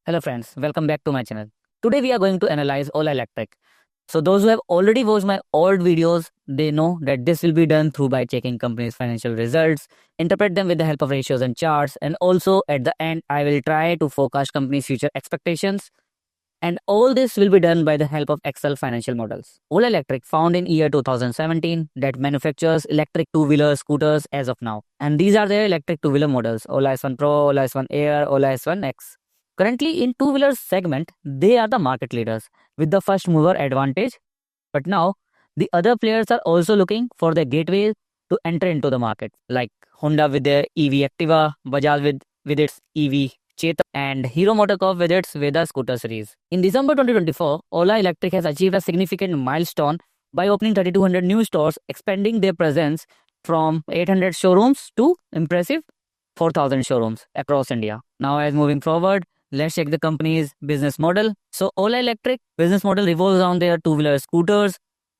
Hello friends, welcome back to my channel. Today we are going to analyze Ola Electric. So those who have already watched my old videos, they know that this will be done through by checking company's financial results, interpret them with the help of ratios and charts, and also at the end I will try to forecast company's future expectations. And all this will be done by the help of Excel financial models. Ola Electric, found in year 2017, that manufactures electric two-wheeler scooters as of now. And these are their electric two-wheeler models: Ola S1 Pro, Ola S1 Air, Ola S1 X. Currently, in two-wheeler segment, they are the market leaders with the first mover advantage. But now, the other players are also looking for the gateway to enter into the market, like Honda with their EV Activa, Bajaj with its EV Chetak, and Hero MotoCorp with its Veda scooter series. In December 2024, Ola Electric has achieved a significant milestone by opening 3,200 new stores, expanding their presence from 800 showrooms to impressive 4,000 showrooms across India. Now, as moving forward, let's check the company's business model. So, Ola Electric business model revolves around their two-wheeler scooters,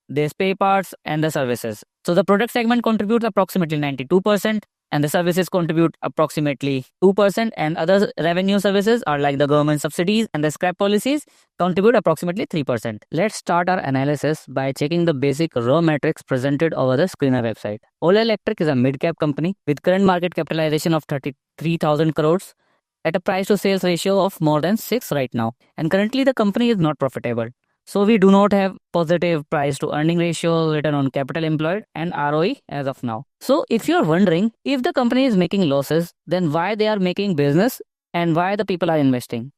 their spare parts, and the services. So, the product segment contributes approximately 92%, and the services contribute approximately 2%, and other revenue services are like the government subsidies and the scrap policies contribute approximately 3%. Let's start our analysis by checking the basic raw metrics presented over the screener website. Ola Electric is a mid-cap company with current market capitalization of 33,000 crores at a price to sales ratio of more than 6 right now. And currently the company is not profitable. So we do not have positive price to earning ratio, return on capital employed, and ROE as of now. So if you're wondering if the company is making losses, then why they are making business and why the people are investing?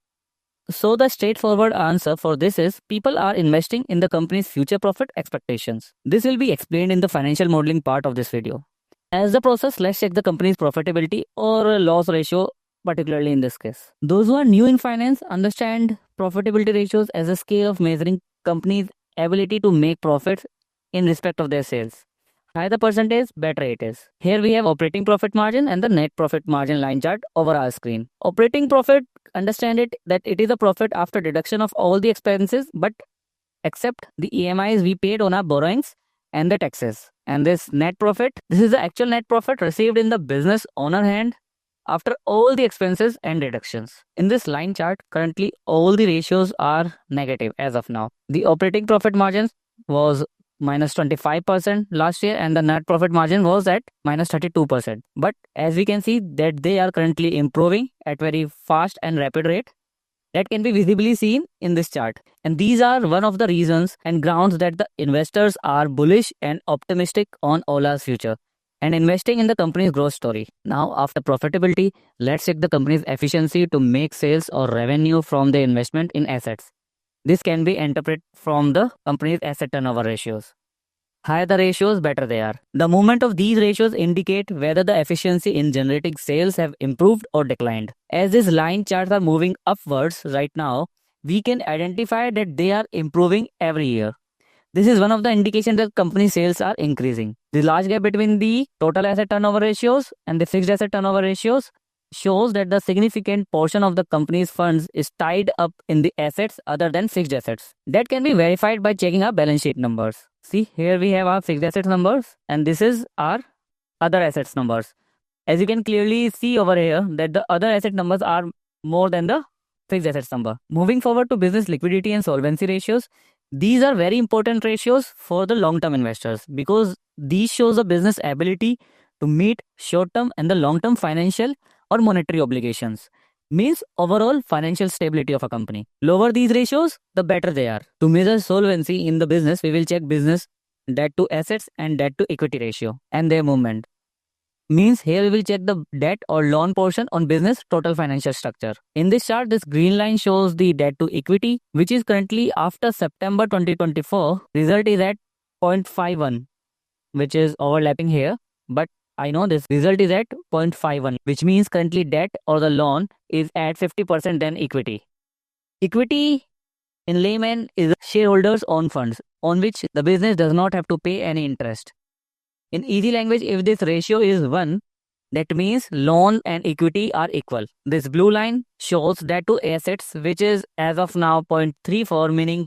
So the straightforward answer for this is people are investing in the company's future profit expectations. This will be explained in the financial modeling part of this video. As the process, let's check the company's profitability or loss ratio, particularly in this case. Those who are new in finance understand profitability ratios as a scale of measuring companies' ability to make profits in respect of their sales. Higher the percentage, better it is. Here we have operating profit margin and the net profit margin line chart over our screen. Operating profit, understand it that it is a profit after deduction of all the expenses, but except the EMIs we paid on our borrowings and the taxes. And this net profit, this is the actual net profit received in the business owner hand after all the expenses and deductions. In this line chart, currently all the ratios are negative as of now. The operating profit margin was minus 25% last year and the net profit margin was at minus 32%. But as we can see that they are currently improving at very fast and rapid rate. That can be visibly seen in this chart. And these are one of the reasons and grounds that the investors are bullish and optimistic on Ola's future and investing in the company's growth story. Now, after profitability, let's check the company's efficiency to make sales or revenue from the investment in assets. This can be interpreted from the company's asset turnover ratios. Higher the ratios, better they are. The movement of these ratios indicate whether the efficiency in generating sales have improved or declined. As these line charts are moving upwards right now, we can identify that they are improving every year. This is one of the indications that company sales are increasing. The large gap between the total asset turnover ratios and the fixed asset turnover ratios shows that the significant portion of the company's funds is tied up in the assets other than fixed assets. That can be verified by checking our balance sheet numbers. See, here we have our fixed assets numbers and this is our other assets numbers. As you can clearly see over here that the other asset numbers are more than the fixed assets number. Moving forward to business liquidity and solvency ratios, these are very important ratios for the long-term investors because these shows the business ability to meet short-term and the long-term financial or monetary obligations. Means overall financial stability of a company. Lower these ratios, the better they are. To measure solvency in the business, we will check business debt to assets and debt to equity ratio and their movement. Means here we will check the debt or loan portion on business total financial structure. In this chart, this green line shows the debt to equity, which is currently after September 2024, result is at 0.51, which is overlapping here. But I know this result is at 0.51, which means currently debt or the loan is at 50% than equity. Equity in layman is shareholders' own funds on which the business does not have to pay any interest. In easy language, if this ratio is 1, that means loan and equity are equal. This blue line shows debt to assets, which is as of now 0.34, meaning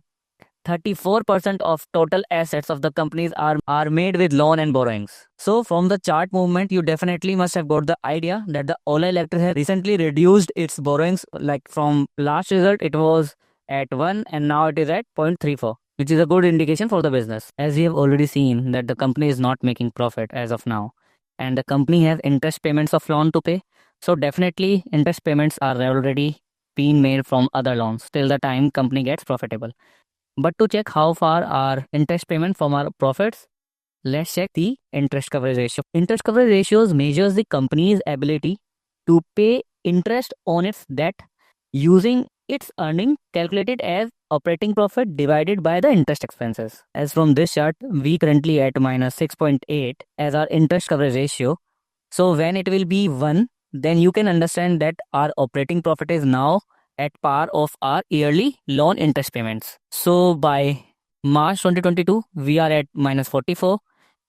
34% of total assets of the companies are made with loan and borrowings. So from the chart movement, you definitely must have got the idea that the Ola Electric has recently reduced its borrowings. Like from last result, it was at 1 and now it is at 0.34, which is a good indication for the business. As we have already seen that the company is not making profit as of now, and the company has interest payments of loan to pay. So definitely interest payments are already being made from other loans till the time company gets profitable. But to check how far are interest payment from our profits, let's check the interest coverage ratio. Interest coverage ratios measures the company's ability to pay interest on its debt using its earning calculated as operating profit divided by the interest expenses. As from this chart, we currently at minus 6.8 as our interest coverage ratio. So when it will be 1, then you can understand that our operating profit is now at par of our yearly loan interest payments. So by March 2022, we are at minus 44.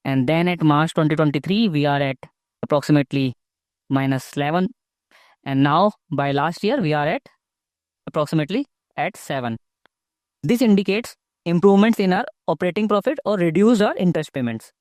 And then at March 2023, we are at approximately minus 11. And now by last year, we are at approximately at 7. This indicates improvements in our operating profit or reduced our interest payments,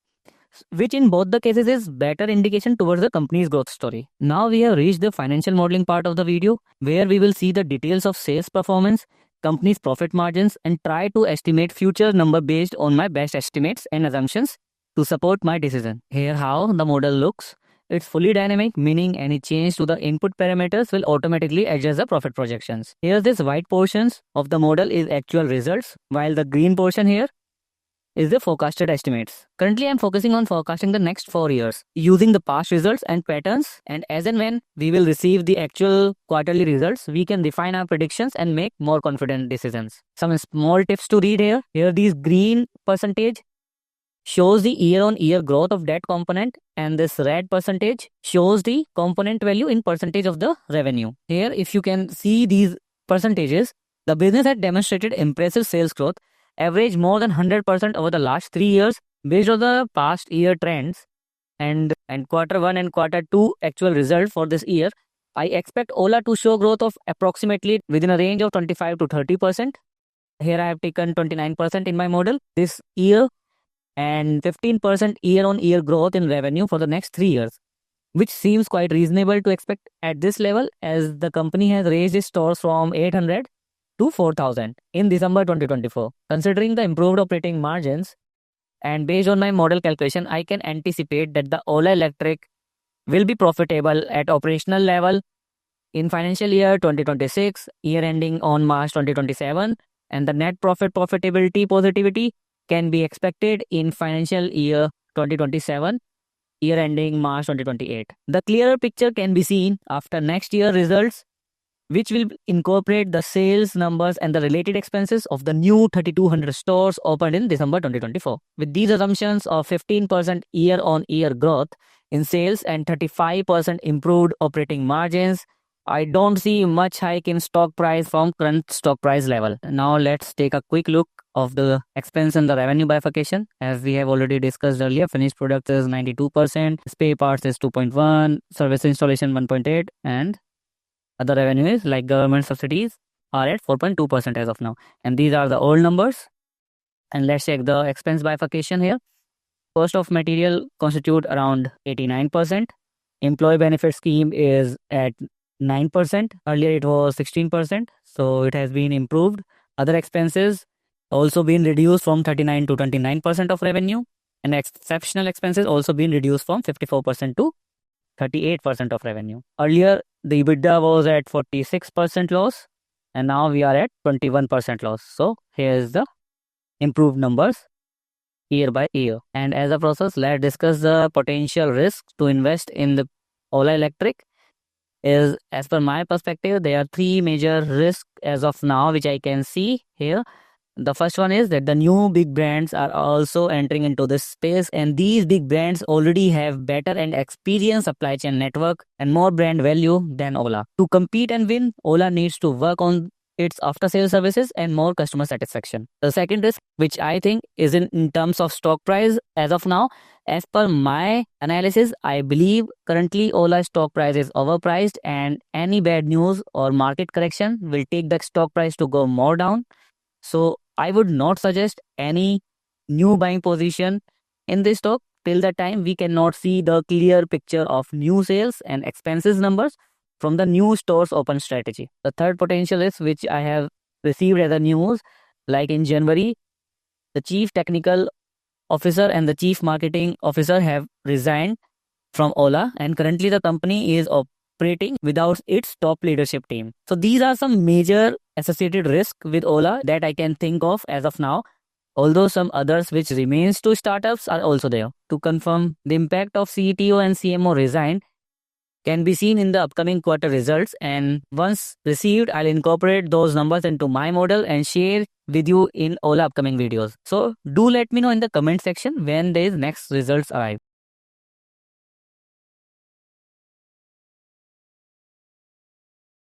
which in both the cases is better indication towards the company's growth story. Now we have reached the financial modeling part of the video, where we will see the details of sales performance, company's profit margins, and try to estimate future number based on my best estimates and assumptions to support my decision. Here how the model looks. It's fully dynamic, meaning any change to the input parameters will automatically adjust the profit projections. Here this white portions of the model is actual results, while the green portion here is the forecasted estimates. Currently, I'm focusing on forecasting the next 4 years using the past results and patterns, and as and when we will receive the actual quarterly results, we can refine our predictions and make more confident decisions. Some small tips to read here. Here, these green percentage shows the year-on-year growth of that component, and this red percentage shows the component value in percentage of the revenue. Here, if you can see these percentages, the business had demonstrated impressive sales growth, average more than 100% over the last 3 years based on the past year trends and quarter 1 and quarter 2 actual result for this year. I expect Ola to show growth of approximately within a range of 25 to 30%. Here I have taken 29% in my model this year and 15% year-on-year growth in revenue for the next 3 years, which seems quite reasonable to expect at this level, as the company has raised its stores from 800 to 4,000 in December 2024. Considering the improved operating margins and based on my model calculation, I can anticipate that the Ola Electric will be profitable at operational level in financial year 2026, year ending on March 2027, and the net profit profitability positivity can be expected in financial year 2027, year ending March 2028. The clearer picture can be seen after next year results, which will incorporate the sales numbers and the related expenses of the new 3,200 stores opened in December 2024. With these assumptions of 15% year-on-year growth in sales and 35% improved operating margins, I don't see much hike in stock price from current stock price level. Now let's take a quick look of the expense and the revenue bifurcation. As we have already discussed earlier, finished products is 92%, spare parts is 2.1, service installation 1.8, and other revenues like government subsidies are at 4.2% as of now. And these are the old numbers. And let's check the expense bifurcation here. Cost of material constitute around 89%. Employee benefit scheme is at 9%. Earlier it was 16%. So it has been improved. Other expenses also been reduced from 39 to 29% of revenue. And exceptional expenses also been reduced from 54% to 38% of revenue. Earlier, the EBITDA was at 46% loss, and now we are at 21% loss. So here is the improved numbers year by year. And as a process, let's discuss the potential risks to invest in the Ola Electric. Is as per my perspective, there are 3 major risks as of now which I can see here. The first one is that the new big brands are also entering into this space, and these big brands already have better and experienced supply chain network and more brand value than Ola. To compete and win, Ola needs to work on its after-sales services and more customer satisfaction. The second risk, which I think is in terms of stock price as of now, as per my analysis, I believe currently Ola's stock price is overpriced, and any bad news or market correction will take the stock price to go more down. So I would not suggest any new buying position in this stock till the time we cannot see the clear picture of new sales and expenses numbers from the new stores open strategy. The third potential is which I have received as a news, like in January, the chief technical officer and the chief marketing officer have resigned from Ola, and currently the company is operating without its top leadership team. So these are some major associated risks with Ola that I can think of as of now, although some others which remains to startups are also there. To confirm, the impact of CTO and CMO resign can be seen in the upcoming quarter results, and once received, I'll incorporate those numbers into my model and share with you in all upcoming videos. So do let me know in the comment section when these next results arrive.